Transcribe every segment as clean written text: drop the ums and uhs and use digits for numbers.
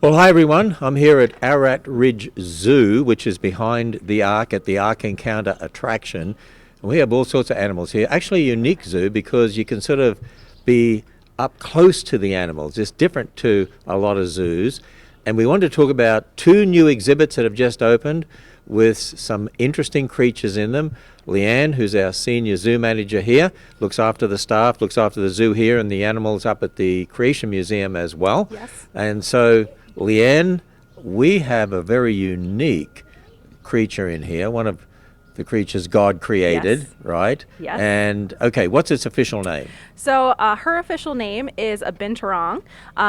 Well, hi everyone. I'm here at Ararat Zoo, which is behind the Ark at the Ark Encounter attraction. And we have all sorts of animals here. Actually, a unique zoo because you can sort of be up close to the animals. It's different to a lot of zoos. And we want to talk about two new exhibits that have just opened with some interesting creatures in them. Leanne, who's our senior zoo manager here, looks after the staff, looks after the zoo here and the animals up at the Creation Museum as well. Yes. And so, Leanne, we have a very unique creature in here, one of the creatures God created, Yes. right? Yes. And, okay, what's its official name? So her official name is a Binturong,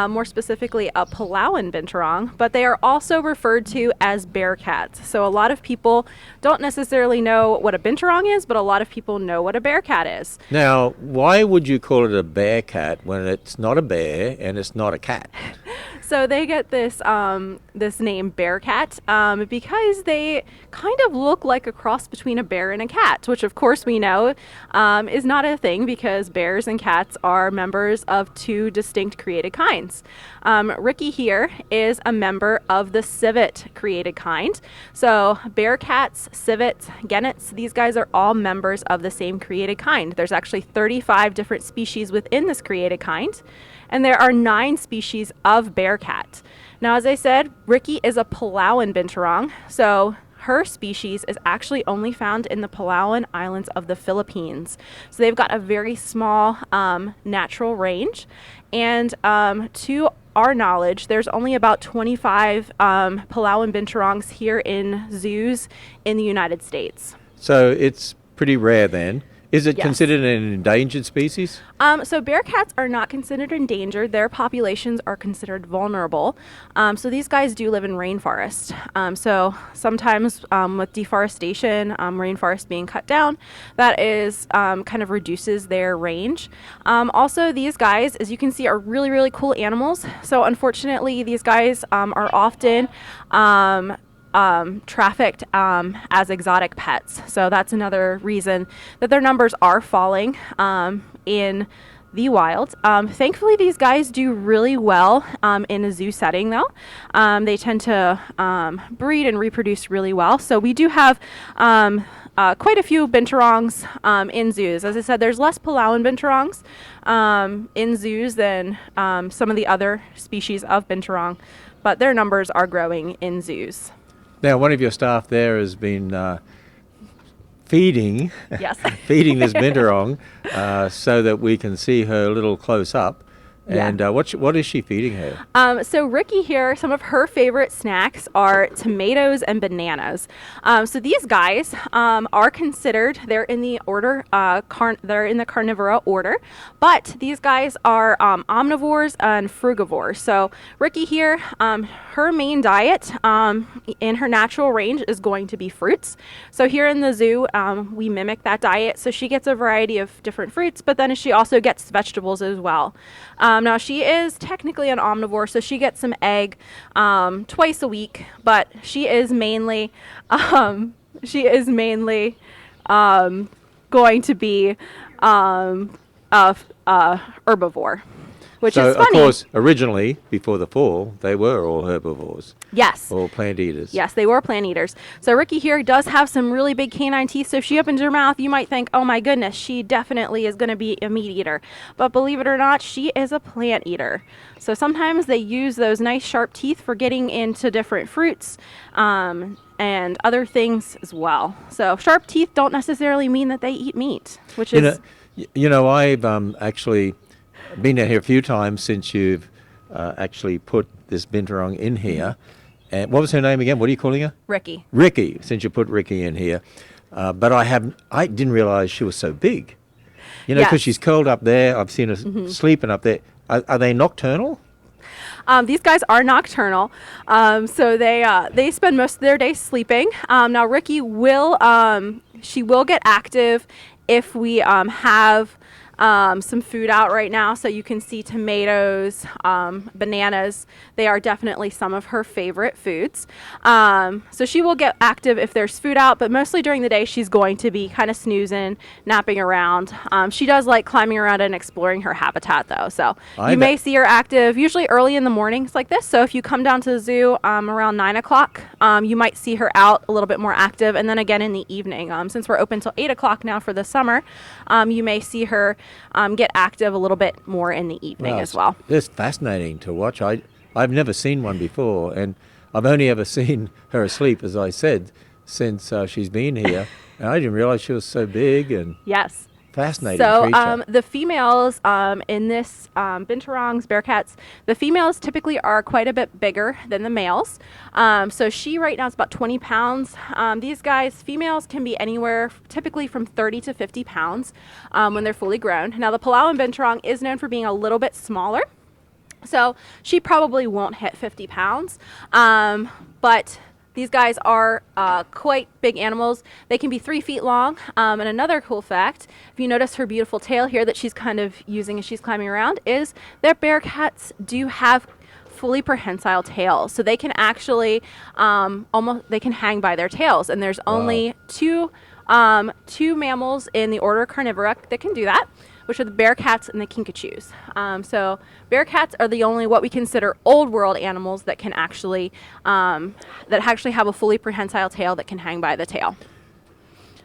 more specifically a Palawan Binturong, but they are also referred to as bearcats. So a lot of people don't necessarily know what a Binturong is, but a lot of people know what a bearcat is. Now, why would you call it a bearcat when it's not a bear and it's not a cat? So they get this this name bearcat because they kind of look like a cross between a bear and a cat, which of course we know is not a thing because bears and cats are members of two distinct created kinds. Rikki here is a member of the civet created kind. So bearcats, civets, gennets, these guys are all members of the same created kind. There's actually 35 different species within this created kind. And there are 9 species of bearcat. Now, as I said, Rikki is a Palawan Binturong, so her species is actually only found in the Palawan Islands of the Philippines. So they've got a very small natural range, and to our knowledge, there's only about 25 Palawan Binturongs here in zoos in the United States. So it's pretty rare then. Is it Yes. considered an endangered species? So bearcats are not considered endangered. Their populations are considered vulnerable. So these guys do live in rainforest. So sometimes with deforestation, rainforest being cut down, that is kind of reduces their range. Also, these guys, as you can see, are really, really cool animals. So unfortunately, these guys are often trafficked as exotic pets. So that's another reason that their numbers are falling in the wild. Thankfully, these guys do really well in a zoo setting, though. They tend to breed and reproduce really well. So we do have quite a few binturongs in zoos. As I said, there's less Palawan binturongs in zoos than some of the other species of binturong, but their numbers are growing in zoos. Now, one of your staff there has been feeding Yes. feeding this binturong so that we can see her a little close up. Yeah. And what is she feeding her? So Rikki here, some of her favorite snacks are tomatoes and bananas. So these guys are considered, they're in the order, they're in the carnivora order, but these guys are omnivores and frugivores. So Rikki here, her main diet in her natural range is going to be fruits. So here in the zoo, we mimic that diet. So she gets a variety of different fruits, but then she also gets vegetables as well. Now she is technically an omnivore, so she gets some egg twice a week, but she is mainly going to be a herbivore, which So, is funny. of course, originally, before the fall, they were all herbivores, Yes. all plant eaters. Yes, they were plant eaters. So Rikki here does have some really big canine teeth. So if she opens her mouth, you might think, oh my goodness, she definitely is going to be a meat eater. But believe it or not, she is a plant eater. So sometimes they use those nice sharp teeth for getting into different fruits and other things as well. So sharp teeth don't necessarily mean that they eat meat, which is... I've actually been down here a few times since you've actually put this binturong in here. And what was her name again? What are you calling her? Rikki. Rikki, since you put Rikki in here. But I didn't realize she was so big. Because Yes. she's curled up there. I've seen her sleeping up there. Are they nocturnal? These guys are nocturnal, so they spend most of their day sleeping. Now Rikki will she will get active if we have some food out right now. So you can see tomatoes, bananas. They are definitely some of her favorite foods. So she will get active if there's food out, but mostly during the day she's going to be kind of snoozing, napping around. She does like climbing around and exploring her habitat though. So you may see her active usually early in the mornings like this. So if you come down to the zoo around 9 o'clock, you might see her out a little bit more active, and then again in the evening. Since we're open till 8 o'clock now for the summer, you may see her get active a little bit more in the evening as well. It's fascinating to watch. I've never seen one before, and I've only ever seen her asleep, as I said, since she's been here. And I didn't realize she was so big and yes. Fascinating So creature. the females in this Binturongs, bearcats, the females typically are quite a bit bigger than the males. So she right now is about 20 pounds. These guys, females, can be anywhere typically from 30 to 50 pounds when they're fully grown. Now the Palawan Binturong is known for being a little bit smaller. So she probably won't hit 50 pounds. But these guys are quite big animals. They can be 3 feet long. And another cool fact, if you notice her beautiful tail here that she's kind of using as she's climbing around, is that bearcats do have fully prehensile tails. So they can actually they can hang by their tails. And there's only two mammals in the order Carnivora that can do that, which are the bearcats and the kinkajous. So bearcats are the only what we consider old world animals that can actually have a fully prehensile tail that can hang by the tail.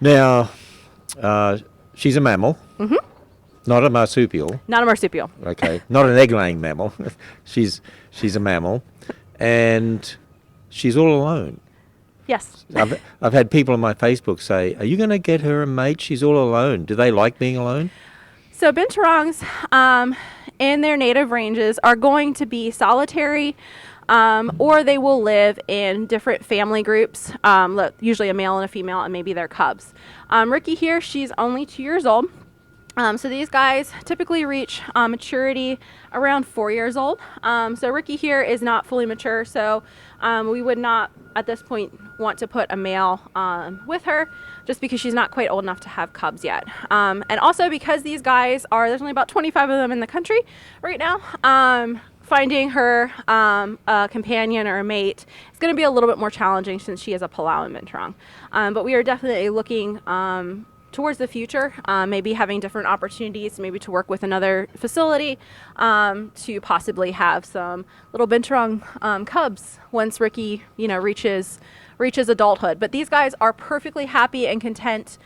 Now, she's a mammal, not a marsupial. Not a marsupial. Okay, not an egg-laying mammal. she's a mammal, and she's all alone. Yes. I've had people on my Facebook say, "Are you going to get her a mate? She's all alone." Do they like being alone? So Binturongs in their native ranges are going to be solitary, or they will live in different family groups, usually a male and a female and maybe their cubs. Rikki here, she's only 2 years old. So these guys typically reach maturity around 4 years old. So Rikki here is not fully mature, so we would not at this point want to put a male with her, just because she's not quite old enough to have cubs yet. And also because these guys there's only about 25 of them in the country right now, finding her a companion or a mate is going to be a little bit more challenging since she is a Palawan Binturong. But we are definitely looking towards the future, maybe having different opportunities, maybe to work with another facility to possibly have some little Binturong cubs once Rikki, reaches adulthood. But these guys are perfectly happy and content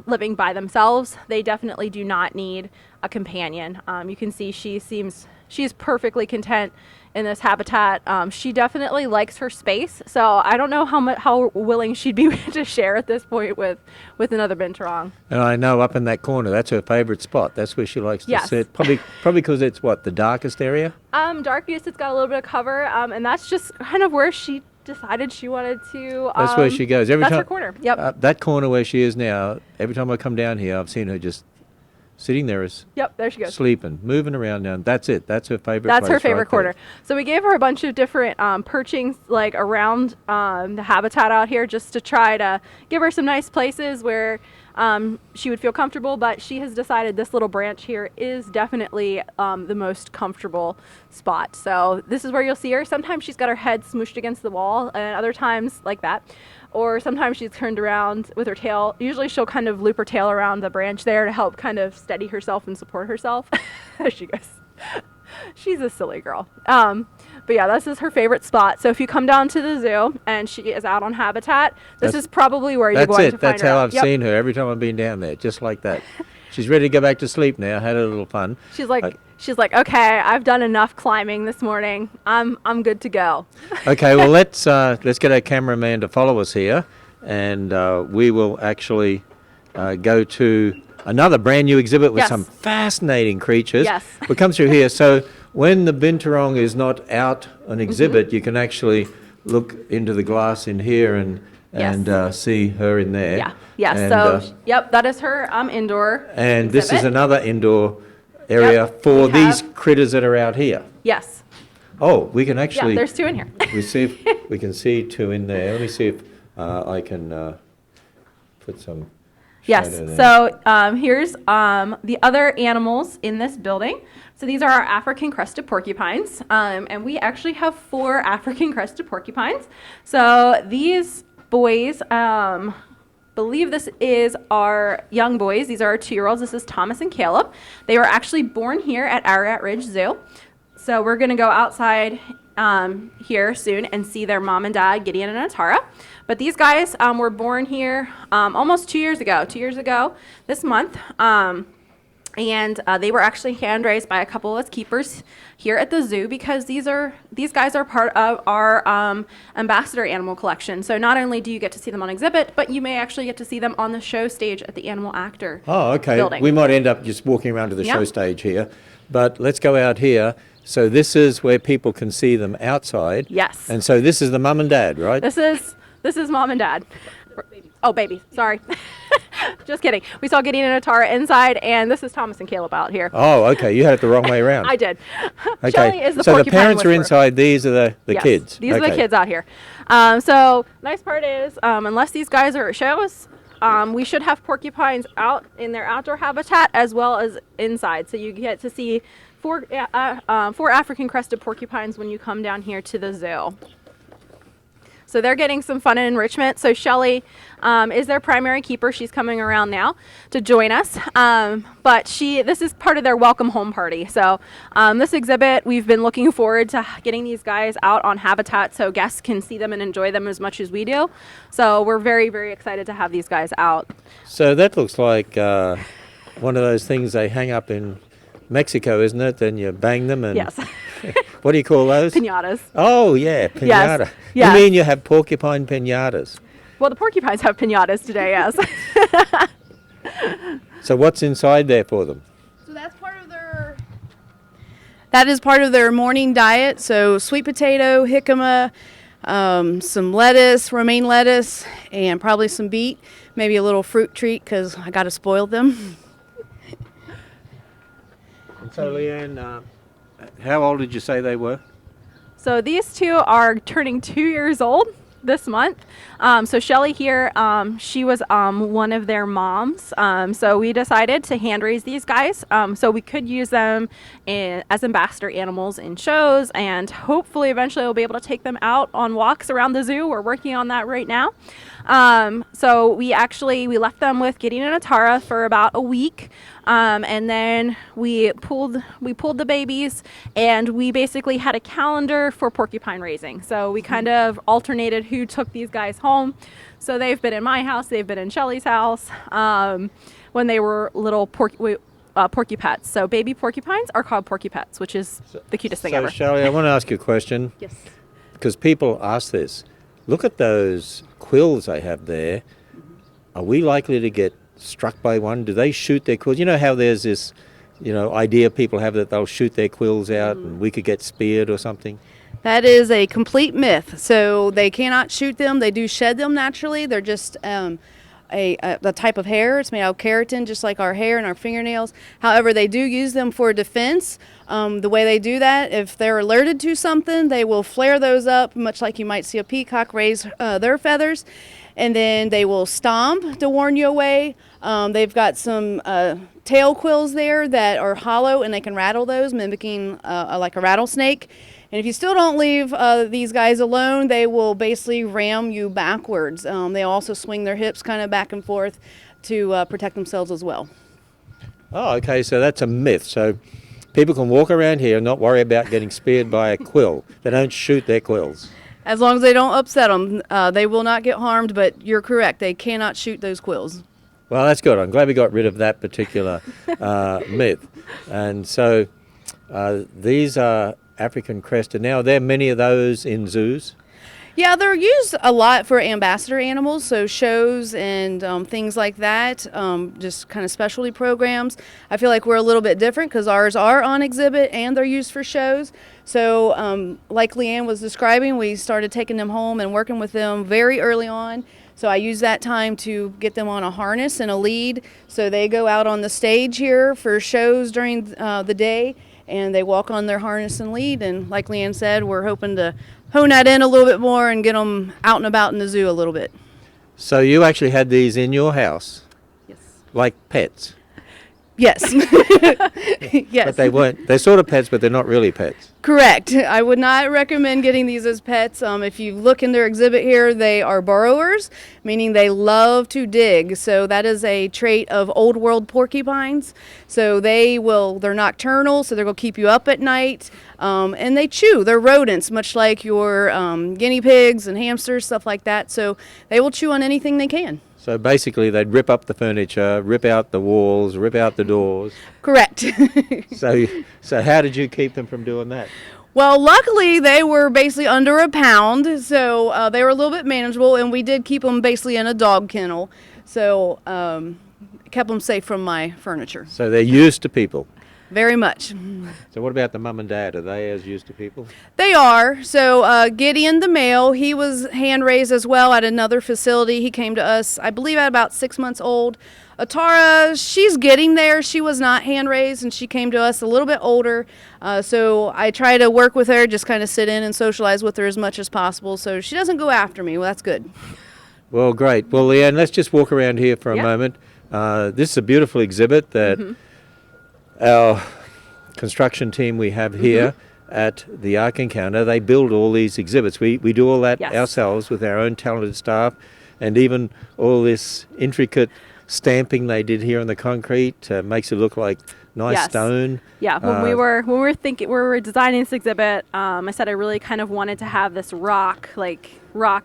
living by themselves. They definitely do not need a companion. You can see she's perfectly content in this habitat. She definitely likes her space, so I don't know how willing she'd be to share at this point with another Binturong. And I know up in that corner, that's her favorite spot. That's where she likes to sit. Probably because it's the darkest area? Darkest, it's got a little bit of cover, and that's just kind of where she decided she wanted to. That's where she goes. That's her corner. Yep. That corner where she is now, every time I come down here, I've seen her just sitting there there she goes. Sleeping, moving around now. That's it. That's her favorite That's place her favorite right corner. there. So we gave her a bunch of different perchings around the habitat out here, just to try to give her some nice places where she would feel comfortable, but she has decided this little branch here is definitely the most comfortable spot. So this is where you'll see her. Sometimes she's got her head smooshed against the wall, and other times like that. Or sometimes she's turned around with her tail. Usually she'll kind of loop her tail around the branch there to help kind of steady herself and support herself. There she goes. She's a silly girl. But yeah, this is her favorite spot. So if you come down to the zoo and she is out on habitat, this is probably where you're going to find her. That's how I've seen her every time I've been down there, just like that. She's ready to go back to sleep now. Had a little fun. She's like, okay, I've done enough climbing this morning. I'm good to go. Okay, well let's get our cameraman to follow us here, and we will actually go to another brand new exhibit with some fascinating creatures. Yes. We'll come through here. So when the Binturong is not out on exhibit, you can actually look into the glass in here and see her in there. Yeah. Yeah. And, that is her indoor. And exhibit. this is another indoor area for these critters that are out here. Yes. Oh, we can actually. Yeah, there's 2 in here. We see if we can see 2 in there. Let me see if I can put some. Yes. photo there. So here's the other animals in this building. So these are our African crested porcupines, and we actually have 4 African crested porcupines. So these boys, believe this is our young boys. These are our 2-year-olds. This is Thomas and Caleb. They were actually born here at Ararat Ridge Zoo. So we're going to go outside here soon and see their mom and dad, Gideon and Atara. But these guys were born here almost 2 years ago. 2 years ago this month. And they were actually hand raised by a couple of keepers here at the zoo because these guys are part of our ambassador animal collection. So not only do you get to see them on exhibit, but you may actually get to see them on the show stage at the Animal Actor building. We might end up just walking around to the Yep. show stage here, but let's go out here. So this is where people can see them outside. Yes. And so this is the mum and dad, right? This is mom and dad. Oh, baby. Sorry. Just kidding. We saw Gideon and Atara inside, and this is Thomas and Caleb out here. Oh, okay. You had it the wrong way around. I did. Okay. Shelly is the so the porcupine parents are whisperer. inside. These are the Yes, kids. These are the Okay. kids out here. So nice part is, unless these guys are at shows, we should have porcupines out in their outdoor habitat as well as inside. So you get to see 4 African crested porcupines when you come down here to the zoo. So they're getting some fun and enrichment. So Shelly is their primary keeper. She's coming around now to join us. But this is part of their welcome home party. So this exhibit, we've been looking forward to getting these guys out on habitat so guests can see them and enjoy them as much as we do. So we're very, very excited to have these guys out. So that looks like one of those things they hang up in Mexico, isn't it? Then you bang them and... Yes. What do you call those? Piñatas. Oh, yeah, piñata. Yes. You Yes. mean you have porcupine piñatas? Well, the porcupines have piñatas today, yes. So what's inside there for them? So that is part of their morning diet. So sweet potato, jicama, some lettuce, romaine lettuce, and probably some beet. Maybe a little fruit treat because I got to spoil them. And so, Leanne, how old did you say they were? So these 2 are turning 2 years old this month. So Shelly here, she was one of their moms. So we decided to hand raise these guys so we could use them as ambassador animals in shows, and hopefully eventually we'll be able to take them out on walks around the zoo. We're working on that right now. So we left them with Gideon and Atara for about a week. And then we pulled the babies, and we basically had a calendar for porcupine raising. So we kind of alternated who took these guys home. So they've been in my house, they've been in Shelly's house when they were little porcupets. So baby porcupines are called porcupets, which is the cutest thing ever. So, Shelley, I want to ask you a question. Yes. Because people ask this. Look at those quills they have there. Are we likely to get struck by one? Do they shoot their quills? You know how there's this, idea people have that they'll shoot their quills out and we could get speared or something? That is a complete myth. So they cannot shoot them. They do shed them naturally. They're just a type of hair. It's made out of keratin, just like our hair and our fingernails. However, they do use them for defense. The way they do that, if they're alerted to something, they will flare those up, much like you might see a peacock raise their feathers. And then they will stomp to warn you away. They've got some tail quills there that are hollow, and they can rattle those, mimicking like a rattlesnake. And if you still don't leave these guys alone, they will basically ram you backwards. They also swing their hips kind of back and forth to protect themselves as well. Oh, okay, so that's a myth. So people can walk around here and not worry about getting speared by a quill. They don't shoot their quills. As long as they don't upset them, they will not get harmed, but you're correct. They cannot shoot those quills. Well, that's good. I'm glad we got rid of that particular myth. And so these are African crested. Now, are there many of those in zoos? Yeah, they're used a lot for ambassador animals, so shows and things like that, just kind of specialty programs. I feel like we're a little bit different because ours are on exhibit and they're used for shows. So like Leanne was describing, we started taking them home and working with them very early on. So I use that time to get them on a harness and a lead. So they go out on the stage here for shows during the day, and they walk on their harness and lead. And like Leanne said, we're hoping to hone that in a little bit more and get them out and about in the zoo a little bit. So you actually had these in your house? Yes. like pets. Yes. Yes. But they weren't. They're sort of pets, but they're not really pets. Correct. I would not recommend getting these as pets. If you look in their exhibit here, they are burrowers, meaning they love to dig. So that is a trait of old world porcupines. So they're nocturnal, so they're going to keep you up at night. And they chew. They're rodents, much like your guinea pigs and hamsters, stuff like that. So they will chew on anything they can. So basically, they'd rip up the furniture, rip out the walls, rip out the doors. Correct. So how did you keep them from doing that? Well, luckily they were basically under a pound, so they were a little bit manageable, and we did keep them basically in a dog kennel, so kept them safe from my furniture. So they're used to people. Very much. So what about the mum and dad? Are they as used to people? They are. So Gideon, the male, he was hand raised as well at another facility. He came to us, I believe, at about 6 months old. Atara, she's getting there. She was not hand raised, and she came to us a little bit older. So I try to work with her, just kind of sit in and socialize with her as much as possible. So she doesn't go after me. Well, that's good. Well, great. Well, Leanne, let's just walk around here for a moment. This is a beautiful exhibit that our construction team we have here at the Ark Encounter, they build all these exhibits. We do all that ourselves with our own talented staff, and even all this intricate stamping they did here on the concrete makes it look like nice stone. Yeah, when we were designing this exhibit, I said I really kind of wanted to have this rock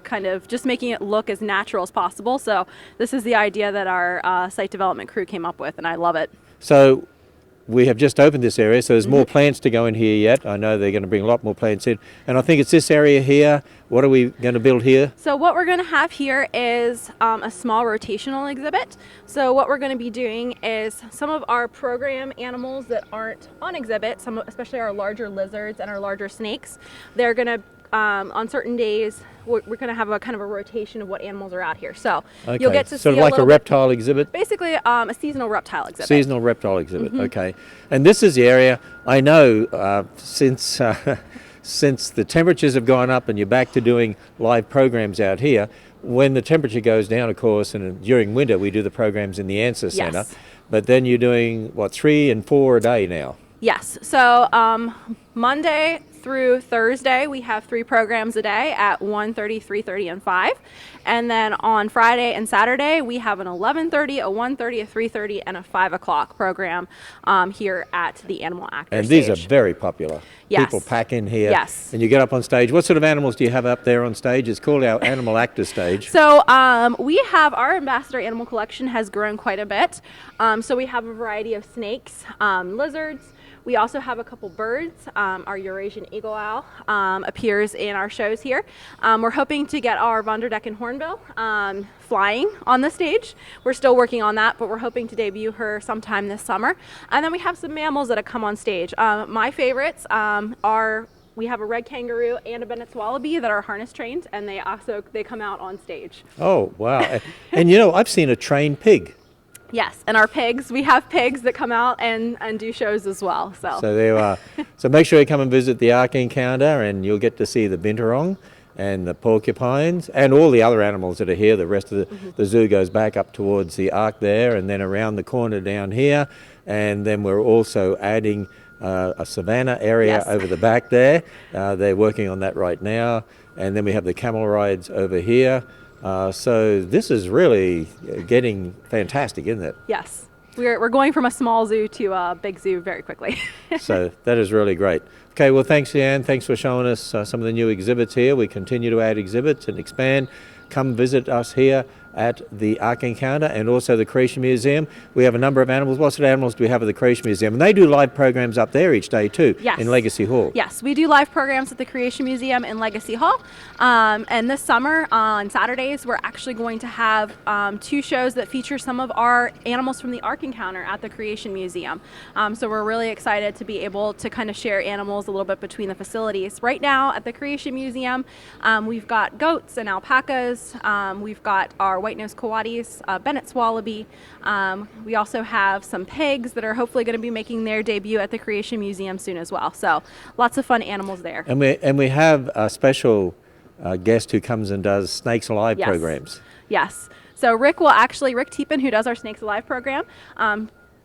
kind of just making it look as natural as possible. So this is the idea that our site development crew came up with, and I love it. So we have just opened this area, so there's more plants to go in here yet. I know they're going to bring a lot more plants in. And I think it's this area here. What are we going to build here? So what we're going to have here is a small rotational exhibit. So what we're going to be doing is some of our program animals that aren't on exhibit, especially our larger lizards and our larger snakes, they're going to on certain days, we're going to have a kind of a rotation of what animals are out here. So you'll get to see sort of like a reptile exhibit? Basically a seasonal reptile exhibit. Seasonal reptile exhibit, okay. And this is the area, I know since the temperatures have gone up and you're back to doing live programs out here, when the temperature goes down, of course, and during winter we do the programs in the Answer Center, but then you're doing, 3 and 4 a day now? Yes. So Monday through Thursday, we have 3 programs a day at 1:30, 3:30, and 5. And then on Friday and Saturday, we have an 11:30, a 1:30, a 3:30, and a 5 o'clock program here at the Animal Actor And stage. these are very popular. Yes. People pack in here. Yes. And you get up on stage. What sort of animals do you have up there on stage? It's called our Animal Actor stage. So we have our ambassador animal collection has grown quite a bit. So we have a variety of snakes, lizards. We also have a couple birds. Our Eurasian eagle owl appears in our shows here. We're hoping to get our Vanderdecken hornbill flying on the stage. We're still working on that, but we're hoping to debut her sometime this summer. And then we have some mammals that have come on stage. My favorites are we have a red kangaroo and a Bennett's wallaby that are harness trained, and they come out on stage. Oh, wow. And I've seen a trained pig. Yes, and our pigs, we have pigs that come out and do shows as well. So there you are. So make sure you come and visit the Ark Encounter, and you'll get to see the Binturong and the porcupines and all the other animals that are here. The rest of the zoo goes back up towards the Ark there, and then around the corner down here. And then we're also adding a savanna area over the back there. They're working on that right now. And then we have the camel rides over here. So this is really getting fantastic, isn't it? Yes. We're going from a small zoo to a big zoo very quickly. So that is really great. Okay, well, thanks, Leanne. Thanks for showing us some of the new exhibits here. We continue to add exhibits and expand. Come visit us here at the Ark Encounter and also the Creation Museum. We have a number of animals. What sort of animals do we have at the Creation Museum? And they do live programs up there each day too, in Legacy Hall. Yes, we do live programs at the Creation Museum in Legacy Hall. And this summer on Saturdays, we're actually going to have 2 shows that feature some of our animals from the Ark Encounter at the Creation Museum. So we're really excited to be able to kind of share animals a little bit between the facilities. Right now at the Creation Museum, we've got goats and alpacas. We've got our white-nosed coatis, Bennett's wallaby. We also have some pigs that are hopefully going to be making their debut at the Creation Museum soon as well. So lots of fun animals there. And we have a special guest who comes and does Snakes Alive programs. Yes. So Rick Tepin, who does our Snakes Alive program,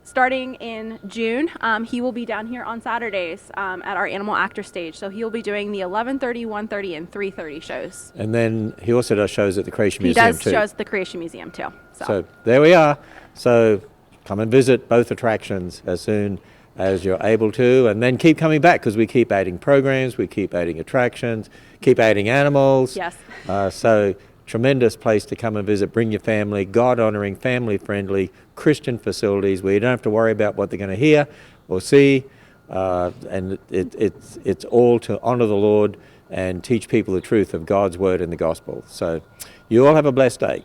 starting in June, he will be down here on Saturdays at our animal actor stage. So he'll be doing the 11:30, 1:30, and 3:30 shows. And then he also does shows at the Creation He Museum does too. shows at the Creation Museum too. So there we are. So come and visit both attractions as soon as you're able to, and then keep coming back because we keep adding programs, we keep adding attractions, keep adding animals. Yes. So tremendous place to come and visit. Bring your family, God-honoring, family-friendly Christian facilities where you don't have to worry about what they're going to hear or see, and it's all to honor the Lord and teach people the truth of God's word and the gospel. So you all have a blessed day.